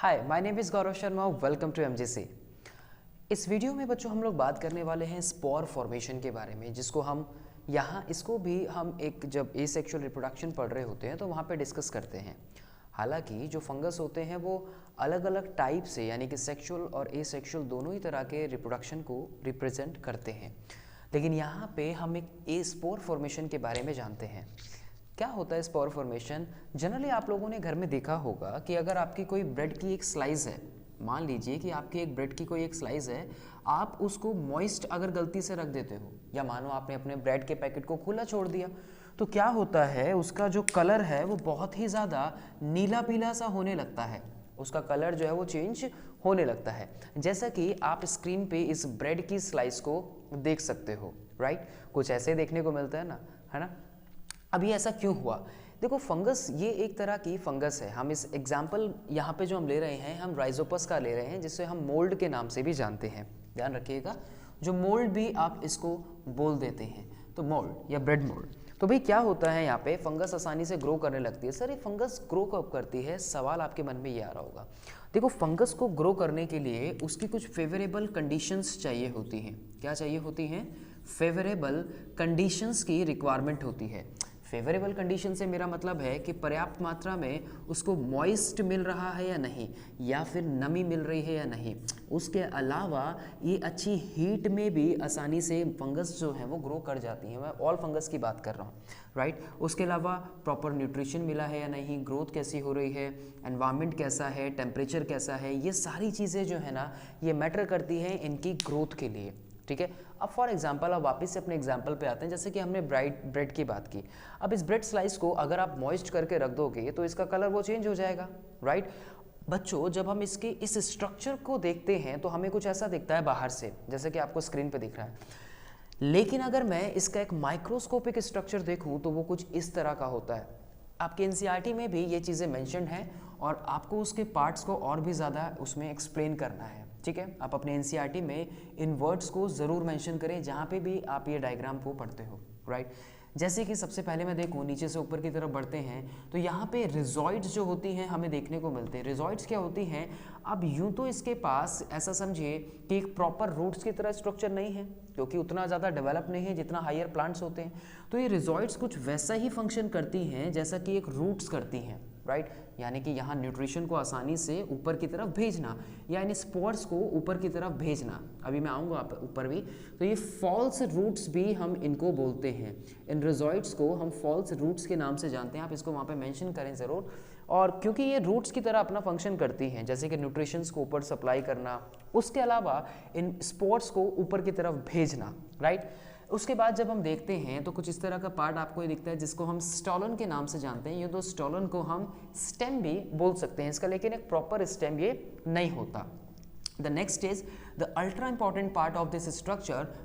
Hi, my name is Gaurav Sharma. Welcome to MGC. इस video में बच्चों हम लोग बात करने वाले हैं स्पोर फॉर्मेशन के बारे में, जिसको हम यहाँ इसको भी हम एक जब एसेक्सुअल रिप्रोडक्शन पढ़ रहे होते हैं तो वहाँ पे डिस्कस करते हैं। हालांकि जो फंगस होते हैं वो अलग अलग टाइप से यानी कि सेक्सुअल और एसेक्सुअल दोनों ही तरह के रिप्रोडक्शन को रिप्रेजेंट करते हैं, लेकिन यहाँ पे हम एक स्पोर फॉर्मेशन के बारे में जानते हैं। क्या होता है स्पोर फॉर्मेशन? जनरली आप लोगों ने घर में देखा होगा कि अगर आपकी कोई ब्रेड की एक स्लाइस है, मान लीजिए कि आपकी एक ब्रेड की कोई एक स्लाइस है, आप उसको मॉइस्ट अगर गलती से रख देते हो या मानो आपने अपने ब्रेड के पैकेट को खुला छोड़ दिया, तो क्या होता है उसका जो कलर है वो बहुत ही ज़्यादा नीला पीला सा होने लगता है। उसका कलर जो है वो चेंज होने लगता है, जैसा कि आप स्क्रीन पे इस ब्रेड की स्लाइस को देख सकते हो। राइट, कुछ ऐसे देखने को मिलता है ना, है ना। अभी ऐसा क्यों हुआ? देखो, फंगस ये एक तरह की फंगस है। हम इस एग्जाम्पल यहाँ पे जो हम ले रहे हैं, हम राइजोपस का ले रहे हैं, जिसे हम मोल्ड के नाम से भी जानते हैं। ध्यान रखिएगा, जो मोल्ड भी आप इसको बोल देते हैं, तो मोल्ड या ब्रेड मोल्ड। तो भाई क्या होता है यहाँ पे, फंगस आसानी से ग्रो करने लगती है। सर ये फंगस ग्रो कब करती है? सवाल आपके मन में ये आ रहा होगा। देखो, फंगस को ग्रो करने के लिए उसकी कुछ फेवरेबल कंडीशंस चाहिए होती हैं। क्या चाहिए होती हैं? फेवरेबल कंडीशंस की रिक्वायरमेंट होती है। फेवरेबल कंडीशन से मेरा मतलब है कि पर्याप्त मात्रा में उसको मॉइस्ट मिल रहा है या नहीं, या फिर नमी मिल रही है या नहीं। उसके अलावा ये अच्छी हीट में भी आसानी से फंगस जो है वो ग्रो कर जाती है। मैं ऑल फंगस की बात कर रहा हूँ। राइट, उसके अलावा प्रॉपर न्यूट्रिशन मिला है या नहीं, ग्रोथ कैसी हो रही है, एनवायरनमेंट कैसा है, टेम्परेचर कैसा है, ये सारी चीज़ें जो है ना ये मैटर करती हैं इनकी ग्रोथ के लिए। ठीक है। अब फॉर एग्जांपल अब वापस से अपने एग्जांपल पे आते हैं। जैसे कि हमने ब्रेड की बात की। अब इस ब्रेड स्लाइस को अगर आप मॉइस्ट करके रख दोगे तो इसका कलर वो चेंज हो जाएगा। राइट बच्चों, जब हम इसके इस स्ट्रक्चर को देखते हैं तो हमें कुछ ऐसा दिखता है बाहर से, जैसे कि आपको स्क्रीन पे दिख रहा है। लेकिन अगर मैं इसका एक माइक्रोस्कोपिक स्ट्रक्चर देखूं तो वो कुछ इस तरह का होता है। आपके एनसीईआरटी में भी ये चीज़ें मेंशन्ड हैं और आपको उसके पार्ट्स को और भी ज़्यादा उसमें एक्सप्लेन करना है। ठीक है, आप अपने एनसीईआरटी में इन वर्ड्स को ज़रूर मेंशन करें जहाँ पे भी आप ये डायग्राम को पढ़ते हो। राइट, जैसे कि सबसे पहले मैं देखूँ नीचे से ऊपर की तरफ बढ़ते हैं तो यहाँ पे रिजॉइड्स जो होती हैं हमें देखने को मिलते हैं। रिजॉइड्स क्या होती हैं? अब यूँ तो इसके पास ऐसा समझिए कि एक प्रॉपर रूट्स की तरह स्ट्रक्चर नहीं है, क्योंकि उतना ज़्यादा डेवलप नहीं है जितना हायर प्लांट्स होते हैं। तो ये रिजॉइड्स कुछ वैसा ही फंक्शन करती हैं जैसा कि एक रूट्स करती हैं। राइट, यानी कि यहाँ न्यूट्रिशन को आसानी से ऊपर की तरफ भेजना या इन स्पोर्स को ऊपर की तरफ भेजना। अभी मैं आऊँगा ऊपर भी। तो ये फॉल्स रूट्स भी हम इनको बोलते हैं। इन रिजॉइड्स को हम फॉल्स रूट्स के नाम से जानते हैं। आप इसको वहाँ पे मेंशन करें ज़रूर। और क्योंकि ये रूट्स की तरह अपना फंक्शन करती हैं, जैसे कि न्यूट्रिशंस को ऊपर सप्लाई करना, उसके अलावा इन स्पोर्स को ऊपर की तरफ भेजना। राइट, उसके बाद जब हम देखते हैं तो कुछ इस तरह का पार्ट आपको ये दिखता है जिसको हम स्टॉलन के नाम से जानते हैं। ये दो स्टॉलन को हम स्टेम भी बोल सकते हैं इसका, लेकिन एक प्रॉपर स्टेम ये नहीं होता। The next is the ultra important part of this structure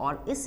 और इस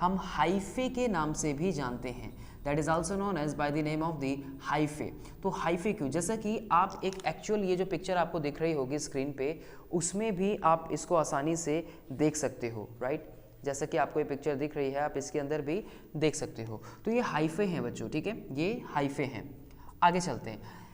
हम हाइफे के नाम से भी जानते हैं। That is also known as by the name of the hyphae। तो हाइफे क्यों? जैसा कि आप एक एक्चुअल ये जो पिक्चर आपको दिख रही होगी स्क्रीन पे, उसमें भी आप इसको आसानी से देख सकते हो। राइट, जैसा कि आपको ये पिक्चर दिख रही है आप इसके अंदर भी देख सकते हो। तो ये हाइफे हैं बच्चों। ठीक है, ये हाइफे हैं। आगे चलते हैं।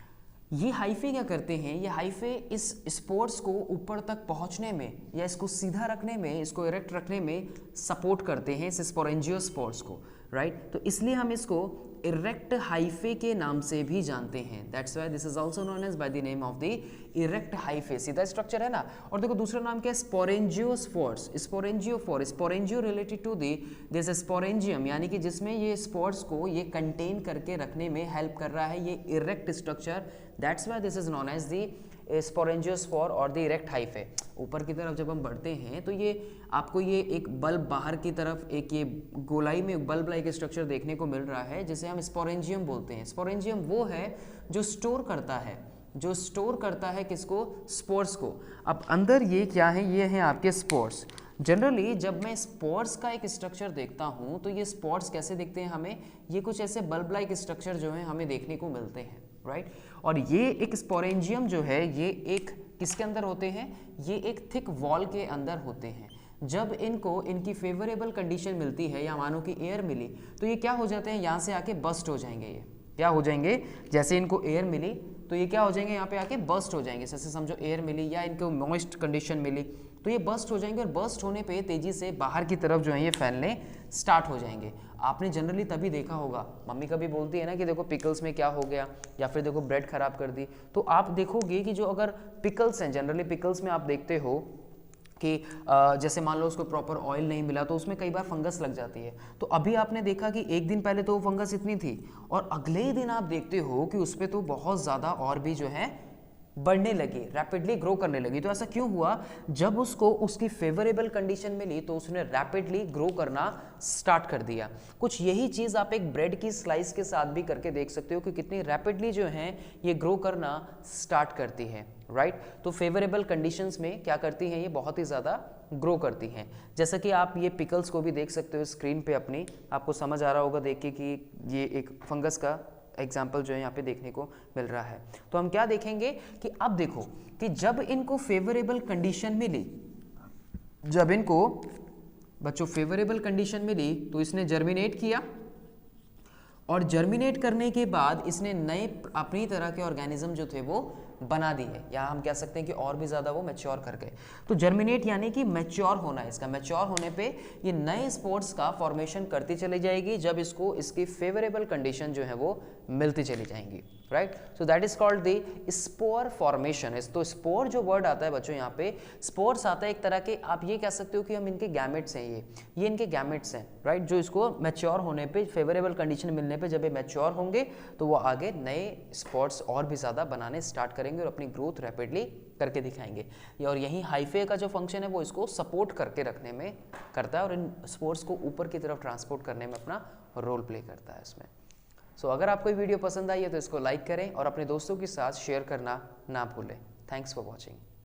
ये हाइफे क्या करते हैं? ये हाइफे इस स्पोर्स को ऊपर तक पहुंचने में या इसको सीधा रखने में, इसको इरेक्ट रखने में सपोर्ट करते हैं, इस स्पोरेंजियोस्पोर्स को। राइट, तो इसलिए हम इसको इरेक्ट हाइफे के नाम से भी जानते हैं। That's why this is also known as by the name of the erect hyphae. सीधा स्ट्रक्चर है ना। और देखो दूसरा नाम क्या है? Sporangiospores. Sporangiophore, sporangio related to this sporangium, यानी कि जिसमें ये स्पोर्स को ये कंटेन करके रखने में हेल्प कर रहा है ये erect structure. That's why this is known as the sporangiospore और द इरेक्ट हाइफे। ऊपर की तरफ जब हम बढ़ते हैं तो ये आपको ये एक बल्ब बाहर की तरफ एक ये गोलाई में बल्ब लाइक स्ट्रक्चर देखने को मिल रहा है, जिसे हम स्पोरेंजियम बोलते हैं। स्पोरेंजियम वो है जो स्टोर करता है, जो स्टोर करता है किसको? स्पोर्स को। अब अंदर ये क्या है? ये हैं आपके स्पोर्स। जनरली जब मैं स्पोर्स का एक स्ट्रक्चर देखता हूँ तो ये स्पोर्स कैसे दिखते हैं हमें? ये कुछ ऐसे बल्ब लाइक स्ट्रक्चर जो है हमें देखने को मिलते हैं। राइट, और ये एक स्पोरेंजियम जो है ये एक किसके अंदर होते हैं? ये एक थिक वॉल के अंदर होते हैं। जब इनको इनकी फेवरेबल कंडीशन मिलती है या मानो कि एयर मिली तो ये क्या हो जाते हैं? यहाँ से आके बस्ट हो जाएंगे ये। क्या हो जाएंगे, जैसे इनको एयर मिली तो ये क्या हो जाएंगे, यहाँ पे आके बर्स्ट हो जाएंगे। जैसे समझो एयर मिली या इनको मॉइस्ट कंडीशन मिली तो ये बर्स्ट हो जाएंगे, और बर्स्ट होने पे तेजी से बाहर की तरफ जो है ये फैलने स्टार्ट हो जाएंगे। आपने जनरली तभी देखा होगा, मम्मी कभी बोलती है ना कि देखो पिकल्स में क्या हो गया, या फिर देखो ब्रेड खराब कर दी, तो आप देखोगे कि जो अगर पिकल्स हैं, जनरली पिकल्स में आप देखते हो कि जैसे मान लो उसको प्रॉपर ऑयल नहीं मिला तो उसमें कई बार फंगस लग जाती है। तो अभी आपने देखा कि एक दिन पहले तो वो फंगस इतनी थी, और अगले ही दिन आप देखते हो कि उस पर तो बहुत ज़्यादा और भी जो है बढ़ने लगी, रैपिडली ग्रो करने लगी। तो ऐसा क्यों हुआ, जब उसको उसकी फेवरेबल कंडीशन मिली तो उसने रैपिडली ग्रो करना स्टार्ट कर दिया। कुछ यही चीज़ आप एक ब्रेड की स्लाइस के साथ भी करके देख सकते हो कि कितनी रैपिडली जो है ये ग्रो करना स्टार्ट करती है, राइट। तो फेवरेबल कंडीशंस में क्या करती हैं, ये बहुत ही ज़्यादा ग्रो करती हैं। जैसा कि आप ये पिकल्स को भी देख सकते हो स्क्रीन पे अपनी, आपको समझ आ रहा होगा देख के कि ये एक फंगस का एग्जाम्पल जो है यहाँ पे देखने को मिल रहा है। तो हम क्या देखेंगे कि अब देखो कि जब इनको फेवरेबल कंडीशन मिली, जब इनको बच्चों फेवरेबल कंडीशन मिली तो इसने जर्मिनेट किया, और जर्मिनेट करने के बाद इसने नए अपनी तरह के ऑर्गेनिज्म जो थे वो बना दिए, या हम कह सकते हैं कि और भी ज़्यादा वो मैच्योर कर गए। तो जर्मिनेट यानी कि मैच्योर होना, इसका मैच्योर होने पे ये नए स्पोर्स का फॉर्मेशन करती चली जाएगी जब इसको इसकी फेवरेबल कंडीशन जो है वो मिलती चली जाएंगी, right. So that is called the spore formation. तो स्पोर जो वर्ड आता है बच्चों यहाँ पे, स्पोर्स आता है एक तरह के, आप ये कह सकते हो कि हम इनके गैमेट्स हैं, ये इनके गैमेट्स हैं, राइट, जो इसको मैच्योर होने पे फेवरेबल कंडीशन मिलने पे जब ये मैच्योर होंगे तो वो आगे नए स्पोर्स और भी ज़्यादा बनाने स्टार्ट करेंगे और अपनी ग्रोथ रैपिडली करके दिखाएंगे। और यही हाइफे का जो फंक्शन है वो इसको सपोर्ट करके रखने में करता है और इन स्पोर्स को ऊपर की तरफ ट्रांसपोर्ट करने में अपना रोल प्ले करता है इसमें। सो अगर आपको ये वीडियो पसंद आई है तो इसको लाइक करें और अपने दोस्तों के साथ शेयर करना ना भूलें। Thanks for watching.